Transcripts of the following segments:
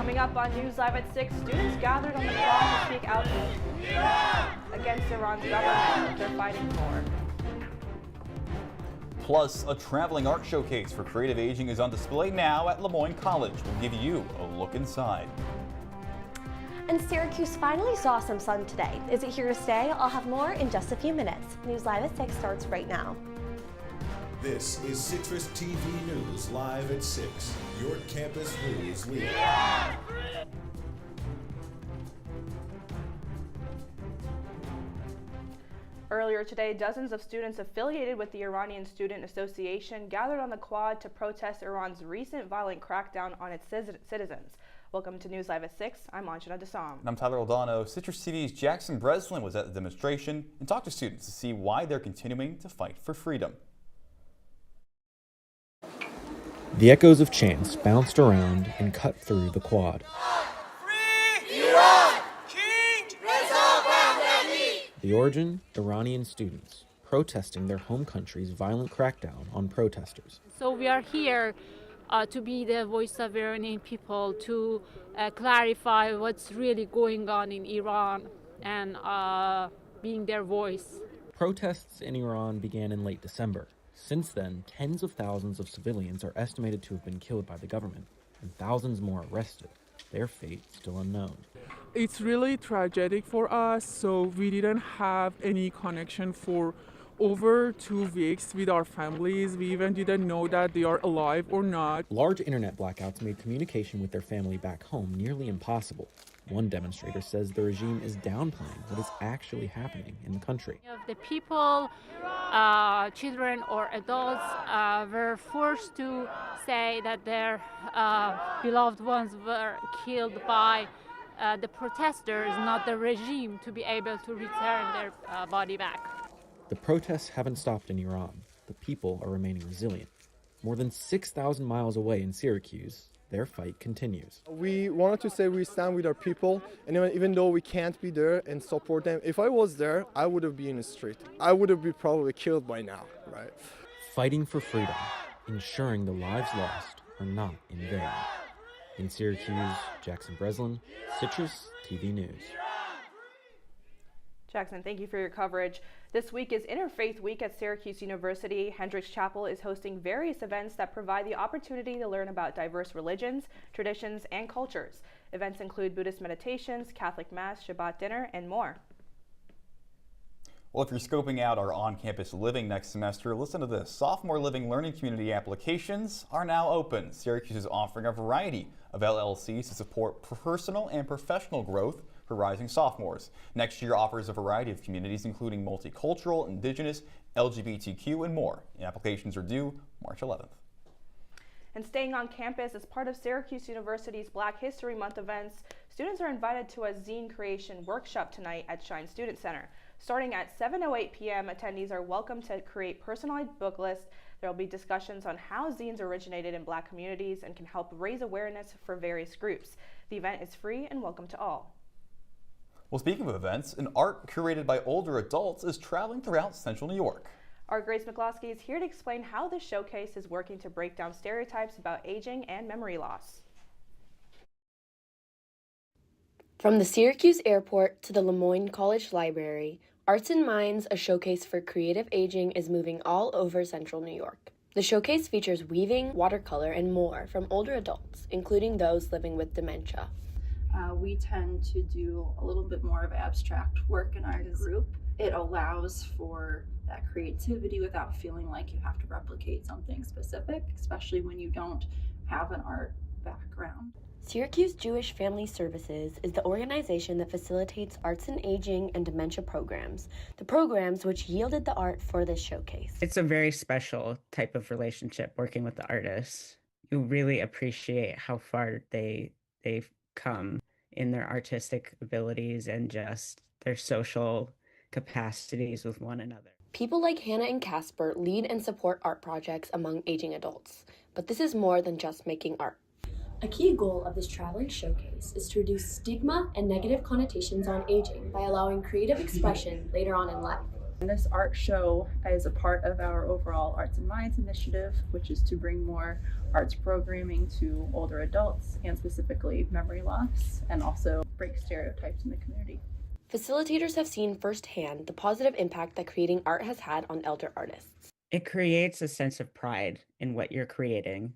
Coming up on News Live at 6, students gathered on the quad to speak out against Iran's government that they're fighting for. Plus, a traveling art showcase for creative aging is on display now at Lemoyne College. We'll give you a look inside. And Syracuse finally saw some sun today. Is it here to stay? I'll have more in just a few minutes. News Live at 6 starts right now. This is CitrusTV News Live at 6. Your campus news leader. Earlier today, dozens of students affiliated with the Iranian Student Association gathered on the quad to protest Iran's recent violent crackdown on its citizens. Welcome to News Live at 6. I'm Anjana Dasam. I'm Tyler Oldano. CitrusTV's Jackson Breslin was at the demonstration and talked to students to see why they're continuing to fight for freedom. The echoes of chants bounced around and cut through the quad. Free Iran! King Reza! The origin, Iranian students protesting their home country's violent crackdown on protesters. So we are here to be the voice of Iranian people, to clarify what's really going on in Iran and being their voice. Protests in Iran began in late December. Since then, tens of thousands of civilians are estimated to have been killed by the government, and thousands more arrested, their fate still unknown. It's really tragic for us, so we didn't have any connection for over 2 weeks with our families. We even didn't know that they are alive or not. Large internet blackouts made communication with their family back home nearly impossible. One demonstrator says the regime is downplaying what is actually happening in the country. The people, children or adults, were forced to say that their beloved ones were killed by the protesters, not the regime, to be able to return their body back. The protests haven't stopped in Iran. The people are remaining resilient. More than 6,000 miles away in Syracuse, their fight continues. We wanted to say we stand with our people, and even though we can't be there and support them, if I was there, I would have been in the street. I would have been probably killed by now, right? Fighting for freedom, ensuring the lives lost are not in vain. In Syracuse, Jackson Breslin, Citrus TV News. Jackson, thank you for your coverage. This week is Interfaith Week at Syracuse University. Hendricks Chapel is hosting various events that provide the opportunity to learn about diverse religions, traditions, and cultures. Events include Buddhist meditations, Catholic Mass, Shabbat dinner, and more. Well, if you're scoping out our on-campus living next semester, listen to this. Sophomore Living Learning Community applications are now open. Syracuse is offering a variety of LLCs to support personal and professional growth for rising sophomores. Next year offers a variety of communities, including multicultural, indigenous, LGBTQ, and more. Applications are due March 11th. And staying on campus as part of Syracuse University's Black History Month events, students are invited to a zine creation workshop tonight at Shine Student Center. Starting at 7:08 p.m., attendees are welcome to create personalized book lists. There will be discussions on how zines originated in Black communities and can help raise awareness for various groups. The event is free and welcome to all. Well, speaking of events, an art curated by older adults is traveling throughout Central New York. Our Grace McCloskey is here to explain how this showcase is working to break down stereotypes about aging and memory loss. From the Syracuse Airport to the Lemoyne College Library, Arts and Minds, a showcase for creative aging, is moving all over Central New York. The showcase features weaving, watercolor, and more from older adults, including those living with dementia. We tend to do a little bit more of abstract work in our group. It allows for that creativity without feeling like you have to replicate something specific, especially when you don't have an art background. Syracuse Jewish Family Services is the organization that facilitates arts and aging and dementia programs, the programs which yielded the art for this showcase. It's a very special type of relationship working with the artists. You really appreciate how far they've come in their artistic abilities and just their social capacities with one another. People like Hannah and Casper lead and support art projects among aging adults, but this is more than just making art. A key goal of this traveling showcase is to reduce stigma and negative connotations on aging by allowing creative expression later on in life. And this art show is a part of our overall Arts and Minds initiative, which is to bring more arts programming to older adults and specifically memory loss, and also break stereotypes in the community. Facilitators have seen firsthand the positive impact that creating art has had on elder artists. It creates a sense of pride in what you're creating.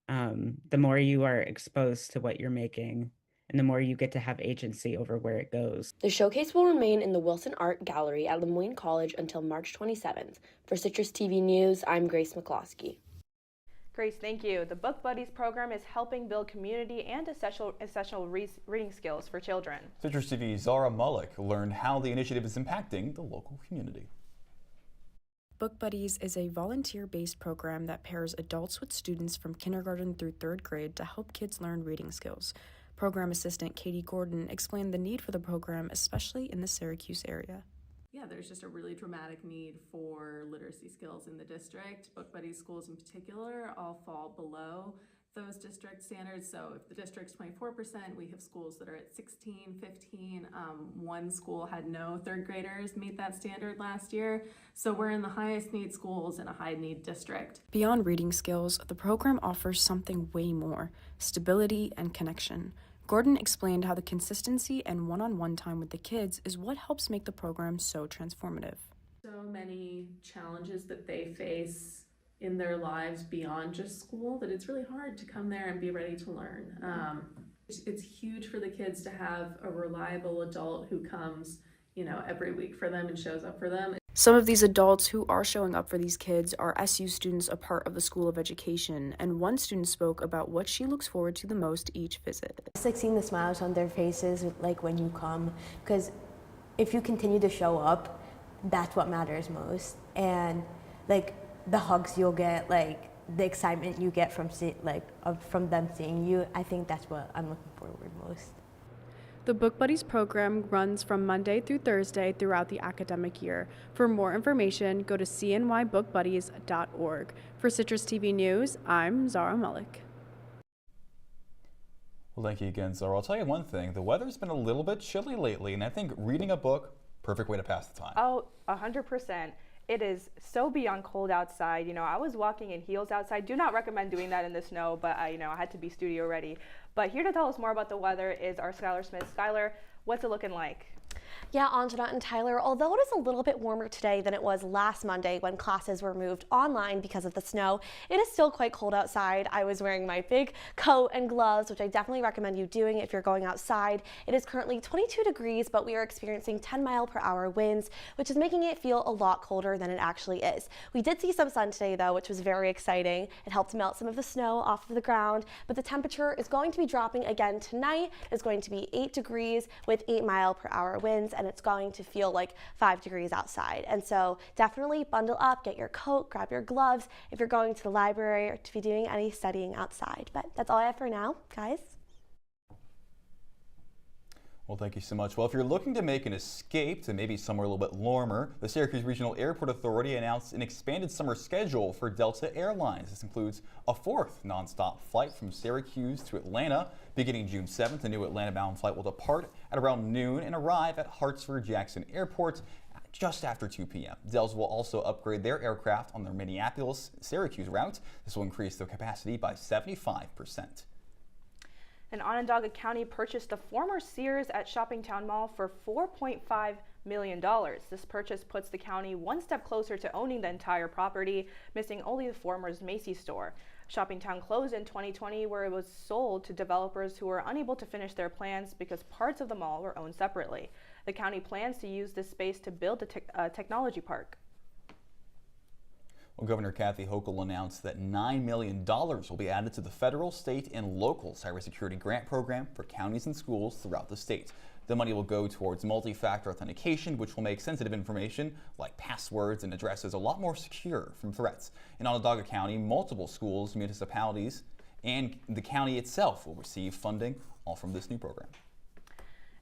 The more you are exposed to what you're making, and the more you get to have agency over where it goes. The showcase will remain in the Wilson Art Gallery at Lemoyne College until March 27th. For Citrus TV News, I'm Grace McCloskey. Grace, thank you. The Book Buddies program is helping build community and essential reading skills for children. Citrus TV's Zara Mullick learned how the initiative is impacting the local community. Book Buddies is a volunteer-based program that pairs adults with students from kindergarten through 3rd grade to help kids learn reading skills. Program assistant Katie Gordon explained the need for the program, especially in the Syracuse area. Yeah, there's just a really dramatic need for literacy skills in the district. Book Buddies schools in particular all fall below those district standards. So if the district's 24%, we have schools that are at 16, 15. One school had no 3rd graders meet that standard last year. So we're in the highest need schools in a high need district. Beyond reading skills, the program offers something way more: stability and connection. Gordon explained how the consistency and one-on-one time with the kids is what helps make the program so transformative. So many challenges that they face in their lives beyond just school that it's really hard to come there and be ready to learn. It's huge for the kids to have a reliable adult who comes, every week for them and shows up for them. Some of these adults who are showing up for these kids are SU students, a part of the School of Education, and one student spoke about what she looks forward to the most each visit. It's like seeing the smiles on their faces, like when you come, because if you continue to show up, that's what matters most. And like the hugs you'll get, like the excitement you get from from them seeing you, I think that's what I'm looking forward most. The Book Buddies program runs from Monday through Thursday throughout the academic year. For more information, go to cnybookbuddies.org. For Citrus TV News, I'm Zara Mullick. Well, thank you again, Zara. I'll tell you one thing. The weather's been a little bit chilly lately, and I think reading a book, perfect way to pass the time. Oh, 100%. It is so beyond cold outside. I was walking in heels outside. Do not recommend doing that in the snow, but I had to be studio ready. But here to tell us more about the weather is our Skylar Smith. Skylar, what's it looking like? Yeah, Anjana and Tyler, although it is a little bit warmer today than it was last Monday when classes were moved online because of the snow, it is still quite cold outside. I was wearing my big coat and gloves, which I definitely recommend you doing if you're going outside. It is currently 22 degrees, but we are experiencing 10-mile-per-hour winds, which is making it feel a lot colder than it actually is. We did see some sun today, though, which was very exciting. It helped melt some of the snow off of the ground, but the temperature is going to be dropping again tonight. It's going to be 8 degrees with 8-mile-per-hour winds, and it's going to feel like 5 degrees outside. And so definitely bundle up, get your coat, grab your gloves if you're going to the library or to be doing any studying outside. But that's all I have for now, guys. Well, thank you so much. Well, if you're looking to make an escape to maybe somewhere a little bit warmer, the Syracuse Regional Airport Authority announced an expanded summer schedule for Delta Airlines. This includes a 4th nonstop flight from Syracuse to Atlanta. Beginning June 7th, a new Atlanta-bound flight will depart at around noon and arrive at Hartsfield-Jackson Airport just after 2 p.m. Dells will also upgrade their aircraft on their Minneapolis-Syracuse route. This will increase their capacity by 75%. And Onondaga County purchased the former Sears at Shoppingtown Mall for $4.5 million. This purchase puts the county one step closer to owning the entire property, missing only the former Macy's store. Shoppingtown closed in 2020, where it was sold to developers who were unable to finish their plans because parts of the mall were owned separately. The county plans to use this space to build a technology park. Well, Governor Kathy Hochul announced that $9 million will be added to the federal, state, and local cybersecurity grant program for counties and schools throughout the state. The money will go towards multi-factor authentication, which will make sensitive information like passwords and addresses a lot more secure from threats. In Onondaga County, multiple schools, municipalities, and the county itself will receive funding, all from this new program.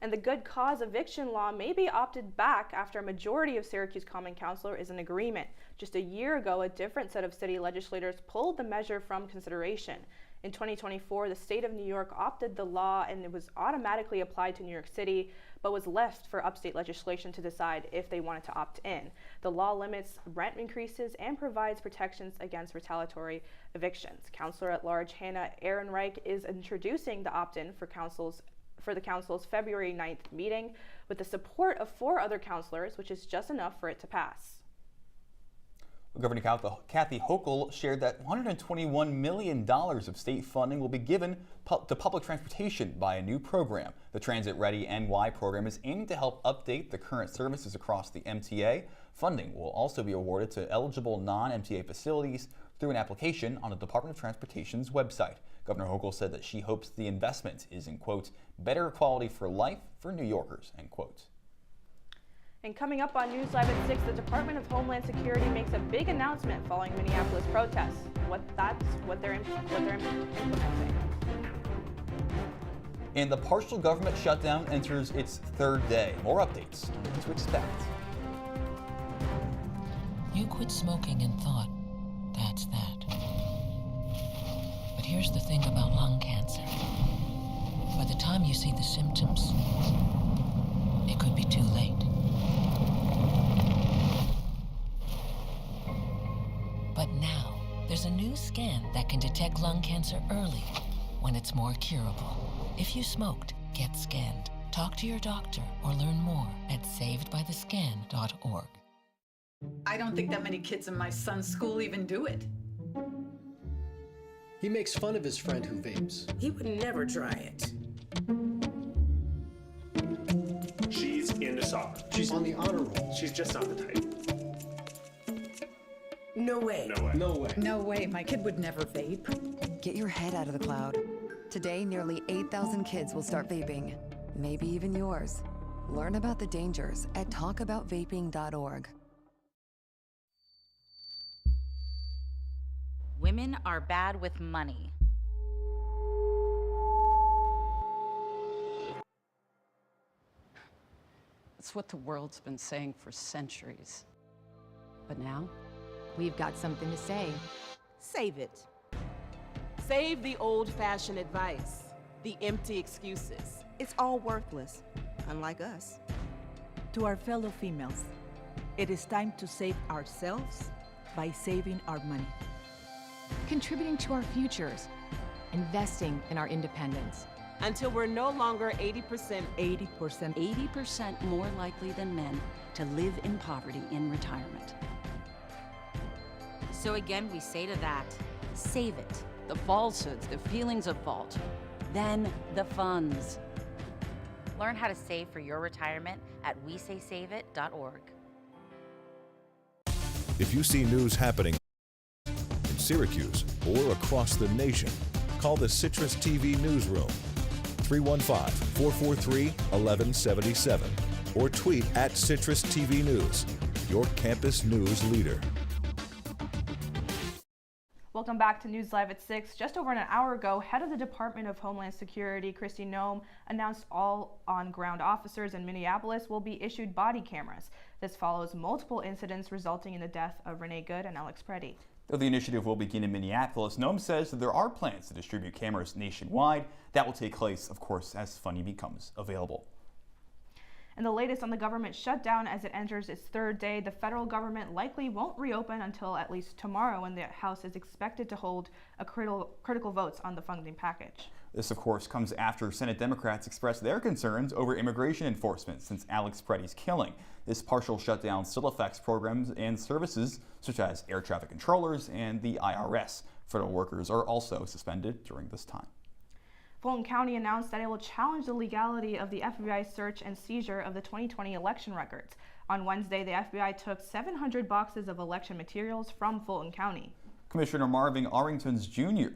And the good cause eviction law may be opted back after a majority of Syracuse Common Council is in agreement. Just a year ago, a different set of city legislators pulled the measure from consideration. In 2024, the state of New York opted the law and it was automatically applied to New York City. but was left for upstate legislation to decide if they wanted to opt in. The law limits rent increases and provides protections against retaliatory evictions. Counselor at Large Hannah Ehrenreich is introducing the opt-in for the council's February 9th meeting with the support of 4 other counselors, which is just enough for it to pass. Governor Kathy Hochul shared that $121 million of state funding will be given to public transportation by a new program. The Transit Ready NY program is aiming to help update the current services across the MTA. Funding will also be awarded to eligible non-MTA facilities through an application on the Department of Transportation's website. Governor Hochul said that she hopes the investment is in, quote, better quality for life for New Yorkers, end quote. And coming up on News Live at 6, the Department of Homeland Security makes a big announcement following Minneapolis protests. What they're implementing. And the partial government shutdown enters its 3rd day. More updates on what to expect. You quit smoking and thought, that's that. But here's the thing about lung cancer. By the time you see the symptoms, it could be too late. But now, there's a new scan that can detect lung cancer early, when it's more curable. If you smoked, get scanned. Talk to your doctor or learn more at savedbythescan.org. I don't think that many kids in my son's school even do it. He makes fun of his friend who vapes. He would never try it. She's into soccer. She's on the honor roll. She's just not the type. No way. No way. No way. No way, my kid would never vape. Get your head out of the cloud. Today, nearly 8,000 kids will start vaping. Maybe even yours. Learn about the dangers at talkaboutvaping.org. Women are bad with money. It's what the world's been saying for centuries. But now, we've got something to say. Save it. Save the old-fashioned advice, the empty excuses. It's all worthless, unlike us. To our fellow females, it is time to save ourselves by saving our money. Contributing to our futures, investing in our independence. Until we're no longer 80% more likely than men to live in poverty in retirement. So again, we say to that, Save it. The falsehoods, the feelings of fault. Then the funds. learn how to save for your retirement at wesaysaveit.org. If you see news happening in Syracuse or across the nation, call the CitrusTV newsroom, 315-443-1177, or tweet at CitrusTV News, your campus news leader. Welcome back to News Live at 6. Just over an hour ago, head of the Department of Homeland Security, Kristi Noem, announced all on-ground officers in Minneapolis will be issued body cameras. This follows multiple incidents resulting in the death of Renee Good and Alex Preddy. Though the initiative will begin in Minneapolis, Noem says that there are plans to distribute cameras nationwide. That will take place, of course, as funding becomes available. And the latest on the government shutdown as it enters its third day, the federal government likely won't reopen until at least tomorrow, when the House is expected to hold a critical votes on the funding package. This, of course, comes after Senate Democrats expressed their concerns over immigration enforcement since Alex Preddy's killing. This partial shutdown still affects programs and services such as air traffic controllers and the IRS. Federal workers are also suspended during this time. Fulton County announced that it will challenge the legality of the FBI's search and seizure of the 2020 election records. On Wednesday, the FBI took 700 boxes of election materials from Fulton County. Commissioner Marvin Arrington Jr.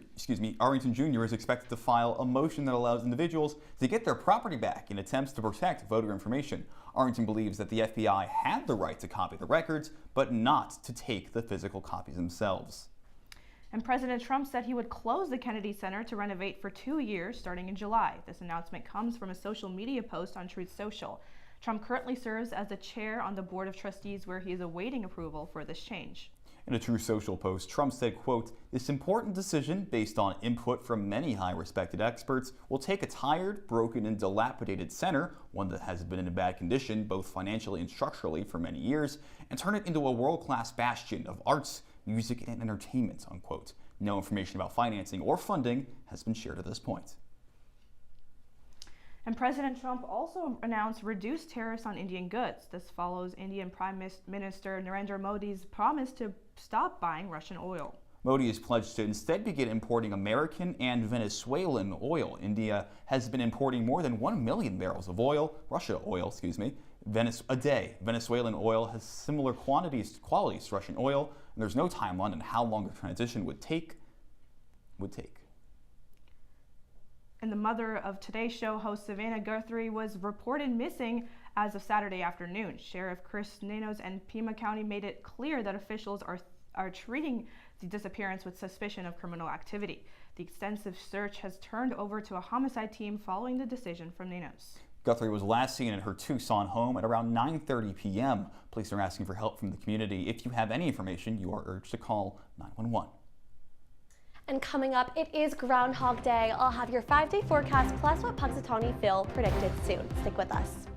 is expected to file a motion that allows individuals to get their property back in attempts to protect voter information. Arrington believes that the FBI had the right to copy the records, but not to take the physical copies themselves. And President Trump said he would close the Kennedy Center to renovate for 2 years starting in July. This announcement comes from a social media post on Truth Social. Trump currently serves as the chair on the Board of Trustees, where he is awaiting approval for this change. In a True Social post, Trump said, quote, "This important decision, based on input from many high-respected experts, will take a tired, broken, and dilapidated center, one that has been in bad condition both financially and structurally for many years, and turn it into a world-class bastion of arts, music, and entertainment," unquote. No information about financing or funding has been shared at this point. And President Trump also announced reduced tariffs on Indian goods. This follows Indian Prime Minister Narendra Modi's promise to stop buying Russian oil. Modi has pledged to instead begin importing American and Venezuelan oil. India has been importing more than 1 million barrels of oil, a day. Venezuelan oil has similar qualities to Russian oil, and there's no timeline on how long the transition would take. And the mother of Today's Show host Savannah Guthrie was reported missing as of Saturday afternoon. Sheriff Chris Nanos and Pima County made it clear that officials are treating the disappearance with suspicion of criminal activity. The extensive search has turned over to a homicide team following the decision from Nanos. Guthrie was last seen in her Tucson home at around 9:30 p.m. Police are asking for help from the community. If you have any information, you are urged to call 911. And coming up, it is Groundhog Day. I'll have your 5-day forecast plus what Punxsutawney Phil predicted soon. Stick with us.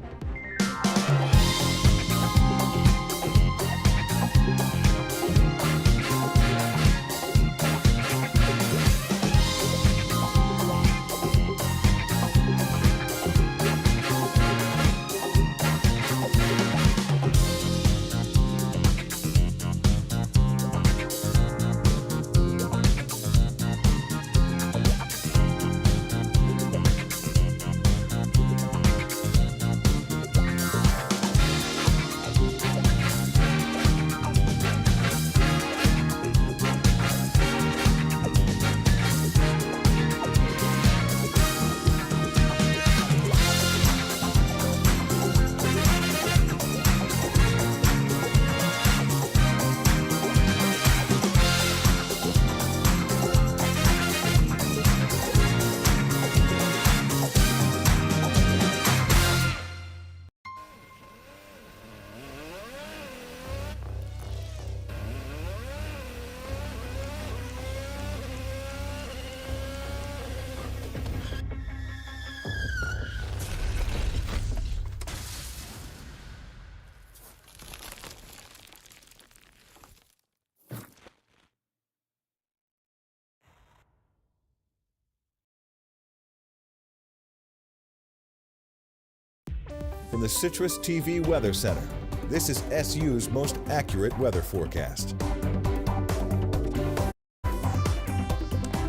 From the Citrus TV Weather Center, this is SU's most accurate weather forecast.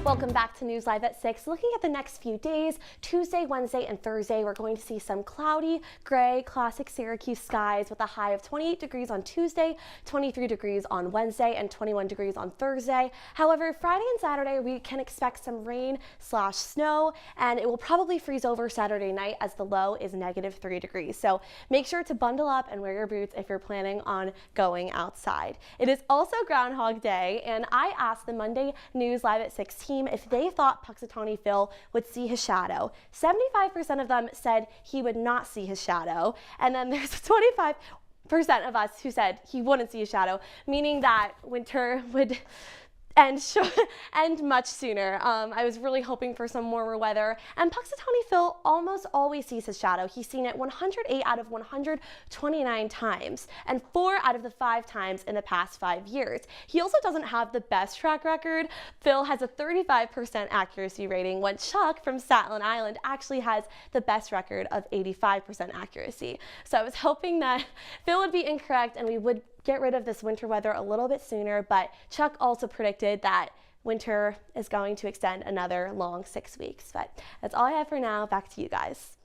Welcome back to News Live at 6. Looking at the next few days, Tuesday, Wednesday, and Thursday, we're going to see some cloudy, gray, classic Syracuse skies with a high of 28 degrees on Tuesday, 23 degrees on Wednesday, and 21 degrees on Thursday. However, Friday and Saturday, we can expect some rain/snow, and it will probably freeze over Saturday night as the low is -3 degrees. So make sure to bundle up and wear your boots if you're planning on going outside. It is also Groundhog Day, and I asked the Monday News Live at 6 team if they thought Punxsutawney Phil would see his shadow. 75% of them said he would not see his shadow, and then there's 25% of us who said he wouldn't see his shadow, meaning that winter would end much sooner. I was really hoping for some warmer weather, and Punxsutawney Phil almost always sees his shadow. He's seen it 108 out of 129 times, and 4 out of the 5 times in the past 5 years. He also doesn't have the best track record. Phil has a 35% accuracy rating, when Chuck from Staten Island actually has the best record of 85% accuracy. So I was hoping that Phil would be incorrect and we would get rid of this winter weather a little bit sooner, but Chuck also predicted that winter is going to extend another long 6 weeks. But that's all I have for now. Back to you guys.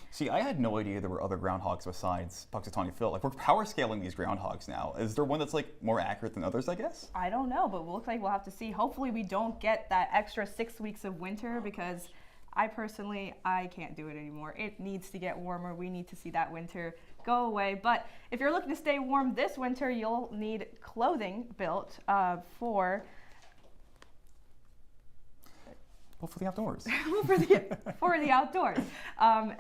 See, I had no idea there were other groundhogs besides Punxsutawney Phil. Like, we're power scaling these groundhogs now. Is there one that's like more accurate than others, I guess? I don't know, but it looks like we'll have to see. Hopefully we don't get that extra 6 weeks of winter, because I can't do it anymore. It needs to get warmer. We need to see that winter go away. But if you're looking to stay warm this winter, you'll need clothing built for Well, for the outdoors. for the outdoors.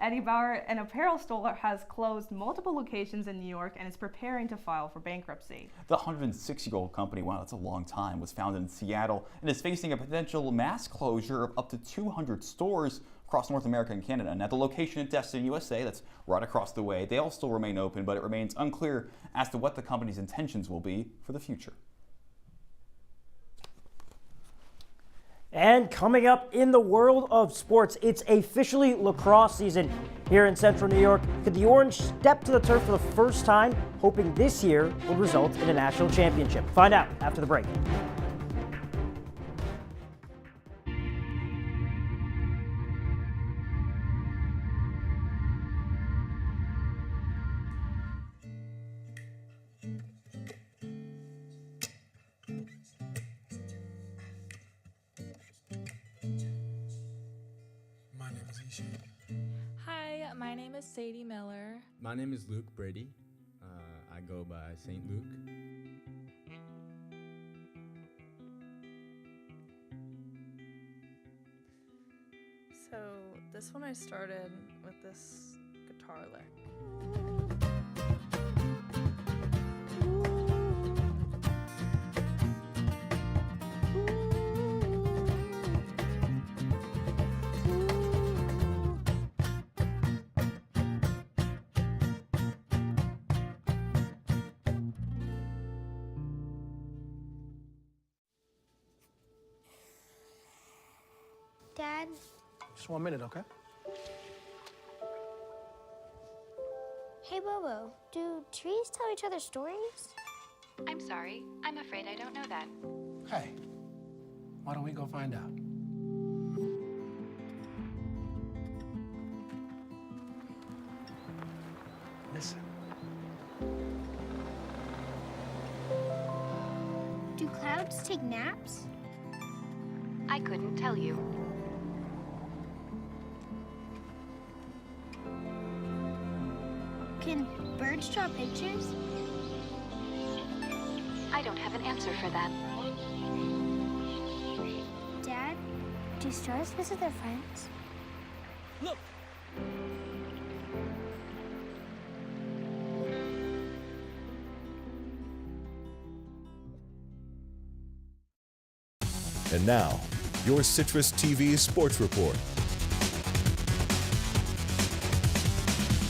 Eddie Bauer, an apparel store, has closed multiple locations in New York and is preparing to file for bankruptcy. The 106-year-old company, wow, that's a long time, was founded in Seattle and is facing a potential mass closure of up to 200 stores across North America and Canada. And at the location in Destin, USA, that's right across the way, they all still remain open, but it remains unclear as to what the company's intentions will be for the future. And coming up in the world of sports, it's officially lacrosse season here in Central New York. Could the Orange step to the turf for the first time, hoping this year will result in a national championship? Find out after the break. Hi, my name is Sadie Miller. My name is Luke Brady. I go by St. Luke. So this one I started with this guitar lick. Dad? Just 1 minute, okay? Hey, Bobo, do trees tell each other stories? I'm sorry. I'm afraid I don't know that. Hey, why don't we go find out? Listen. Do clouds take naps? I couldn't tell you. Can birds draw pictures? I don't have an answer for that. Dad, do stars visit their friends? Look! And now, your CitrusTV Sports Report.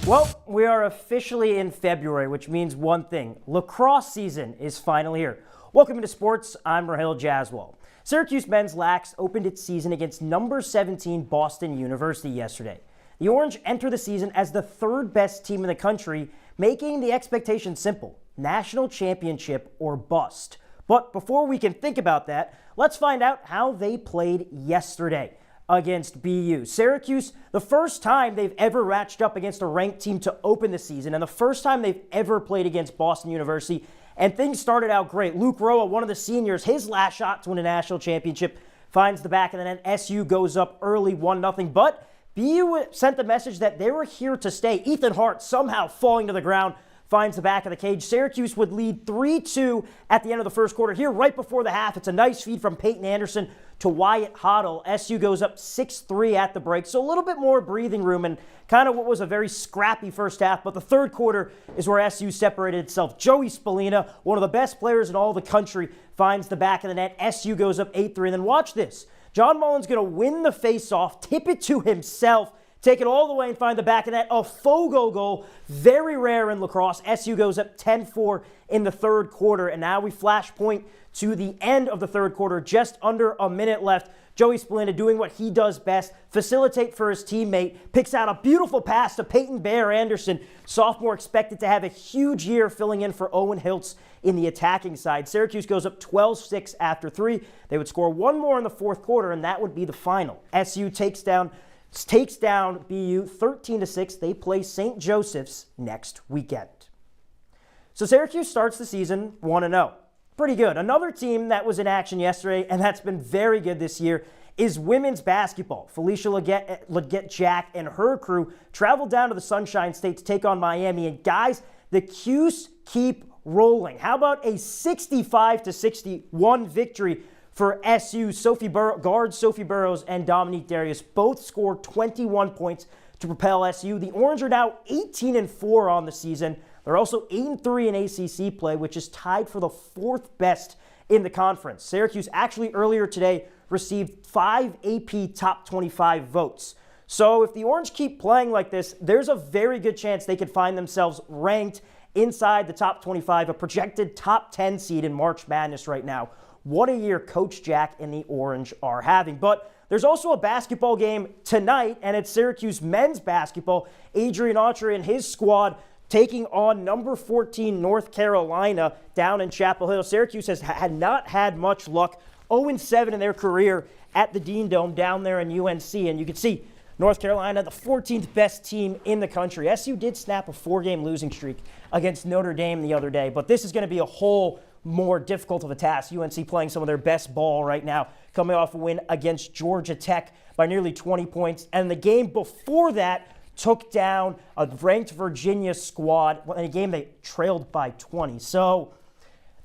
Well, we are officially in February, which means one thing. Lacrosse season is finally here. Welcome to sports. I'm Rahil Jaswal. Syracuse men's lacrosse opened its season against number 17 Boston University yesterday. The Orange enter the season as the third best team in the country, making the expectation simple: national championship or bust. But before we can think about that, let's find out how they played yesterday against BU. Syracuse, the first time they've ever matched up against a ranked team to open the season, and the first time they've ever played against Boston University, and things started out great. Luke Roa, one of the seniors, his last shot to win a national championship, finds the back of the net. SU goes up early 1-0, but BU sent the message that they were here to stay. Ethan Hart somehow falling to the ground, finds the back of the cage. Syracuse would lead 3-2 at the end of the first quarter. Here, right before the half, it's a nice feed from Peyton Anderson to Wyatt Hoddle. SU goes up 6-3 at the break, so a little bit more breathing room and kind of what was a very scrappy first half, but the third quarter is where SU separated itself. Joey Spallina, one of the best players in all the country, finds the back of the net. SU goes up 8-3, and then watch this. John Mullen's going to win the face-off, tip it to himself, take it all the way and find the back of that. A Fogo goal, very rare in lacrosse. SU goes up 10-4 in the third quarter, and now we flash point to the end of the third quarter, just under a minute left. Joey Spallina doing what he does best, facilitate for his teammate, picks out a beautiful pass to Peyton Bear Anderson, sophomore expected to have a huge year filling in for Owen Hiltz in the attacking side. Syracuse goes up 12-6 after 3. They would score one more in the fourth quarter, and that would be the final. SU takes down BU 13-6. They play St. Joseph's next weekend. So Syracuse starts the season 1-0. Pretty good. Another team that was in action yesterday and that's been very good this year is women's basketball. Felicia Leggett-Jack and her crew traveled down to the Sunshine State to take on Miami. And guys, the Cuse keep rolling. How about a 65-61 victory For SU, guards Sophie Burrows and Dominique Darius both scored 21 points to propel SU. The Orange are now 18-4 on the season. They're also 8-3 in ACC play, which is tied for the 4th best in the conference. Syracuse actually earlier today received 5 AP top 25 votes. So if the Orange keep playing like this, there's a very good chance they could find themselves ranked inside the top 25, a projected top 10 seed in March Madness right now. What a year Coach Jack and the Orange are having. But there's also a basketball game tonight, and it's Syracuse men's basketball. Adrian Autry and his squad taking on number 14 North Carolina down in Chapel Hill. Syracuse had not had much luck, 0-7 in their career at the Dean Dome down there in UNC, and you can see North Carolina, the 14th best team in the country. SU did snap a 4-game losing streak against Notre Dame the other day, but this is going to be a whole more difficult of a task. UNC playing some of their best ball right now, coming off a win against Georgia Tech by nearly 20 points. And the game before that took down a ranked Virginia squad in a game they trailed by 20. So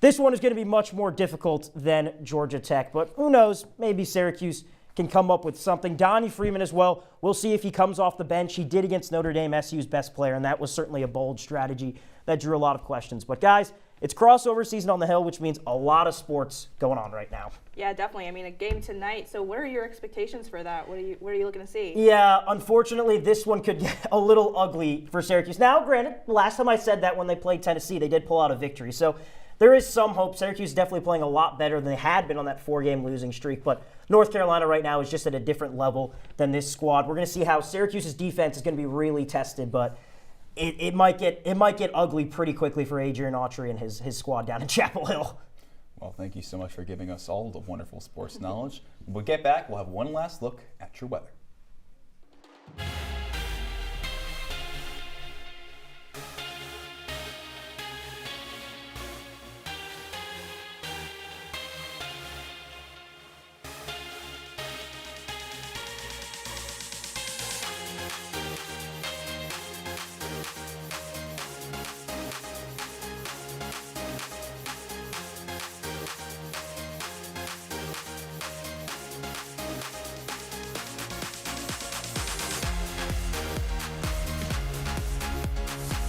this one is going to be much more difficult than Georgia Tech. But who knows, maybe Syracuse can come up with something. Donnie Freeman as well. We'll see if he comes off the bench. He did against Notre Dame, SU's best player, and that was certainly a bold strategy that drew a lot of questions. But guys, it's crossover season on the Hill, which means a lot of sports going on right now. Yeah, definitely. I mean, a game tonight. So what are your expectations for that? What are you looking to see? Yeah, unfortunately, this one could get a little ugly for Syracuse. Now, granted, last time I said that when they played Tennessee, they did pull out a victory. So there is some hope. Syracuse is definitely playing a lot better than they had been on that 4-game losing streak. But North Carolina right now is just at a different level than this squad. We're going to see how Syracuse's defense is going to be really tested, but it might get ugly pretty quickly for Adrian Autry and his squad down in Chapel Hill. Well, thank you so much for giving us all the wonderful sports knowledge. When we get back, we'll have one last look at your weather.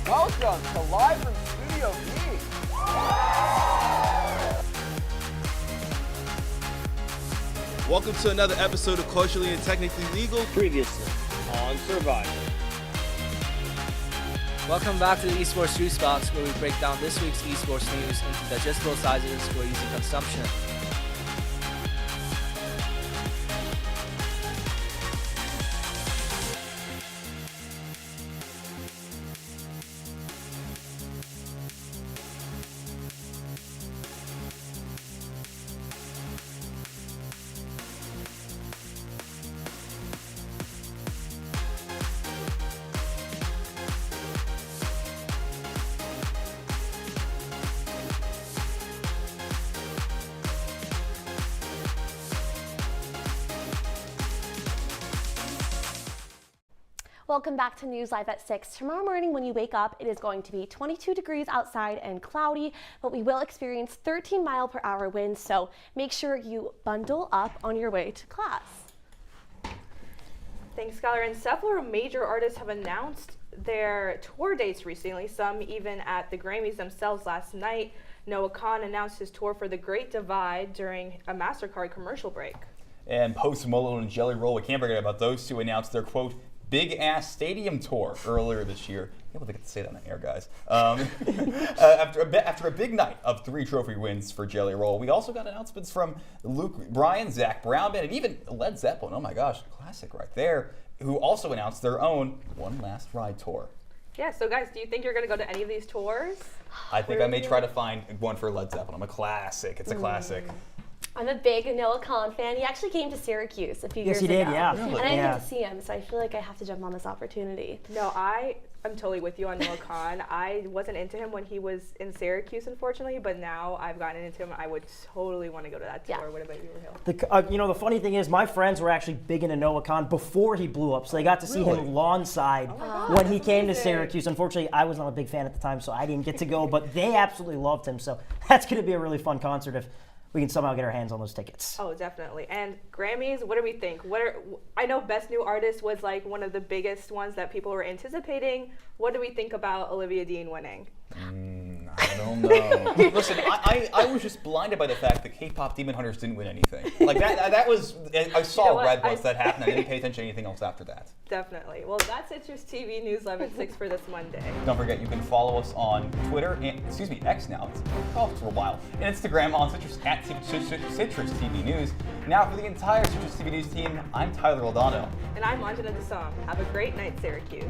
Welcome to Live from Studio B. Welcome to another episode of Culturally and Technically Legal. Previously on Survivor. Welcome back to the Esports Juice Box, where we break down this week's esports news into digestible sizes for easy consumption. Welcome back to News Live at 6. Tomorrow morning when you wake up, it is going to be 22 degrees outside and cloudy, but we will experience 13-mile-per-hour winds, so make sure you bundle up on your way to class. Thanks, Skylar. And several major artists have announced their tour dates recently, some even at the Grammys themselves last night. Noah Kahan announced his tour for The Great Divide during a MasterCard commercial break. And Post Malone and Jelly Roll, we can't forget about those two, announced their, quote, big-ass stadium tour earlier this year. I can't believe I get to say that on the air, guys. After a big night of 3 trophy wins for Jelly Roll, we also got announcements from Luke Bryan, Zach Brown Band, and even Led Zeppelin. Oh my gosh, classic right there, who also announced their own One Last Ride tour. Yeah, so guys, do you think you're going to go to any of these tours? I think I may try to find one for Led Zeppelin. I'm a classic. It's a classic. I'm a big Noah Kahan fan. He actually came to Syracuse a few years ago. Yes, he did, yeah. And I didn't get to see him, so I feel like I have to jump on this opportunity. No, I'm totally with you on Noah Kahan. I wasn't into him when he was in Syracuse, unfortunately, but now I've gotten into him. I would totally want to go to that tour. What about you, Raheel? The funny thing is, my friends were actually big into Noah Kahan before he blew up, so they got to see him lawnside when he came to Syracuse. Unfortunately, I was not a big fan at the time, so I didn't get to go, but they absolutely loved him, so that's going to be a really fun concert if we can somehow get our hands on those tickets. Oh, definitely. And Grammys, what do we think? I know Best New Artist was like one of the biggest ones that people were anticipating. What do we think about Olivia Dean winning? I don't know. Listen, I was just blinded by the fact that K-pop Demon Hunters didn't win anything. Like that was, I saw red once that happened. I didn't pay attention to anything else after that. Definitely. Well, that's Citrus TV News 11:06 for this Monday. Don't forget, you can follow us on Twitter and, X now. It's off for a while. And Instagram on Citrus TV News. Now for the entire Citrus TV News team, I'm Tyler Oldano. And I'm Anjana Dasam. Have a great night, Syracuse.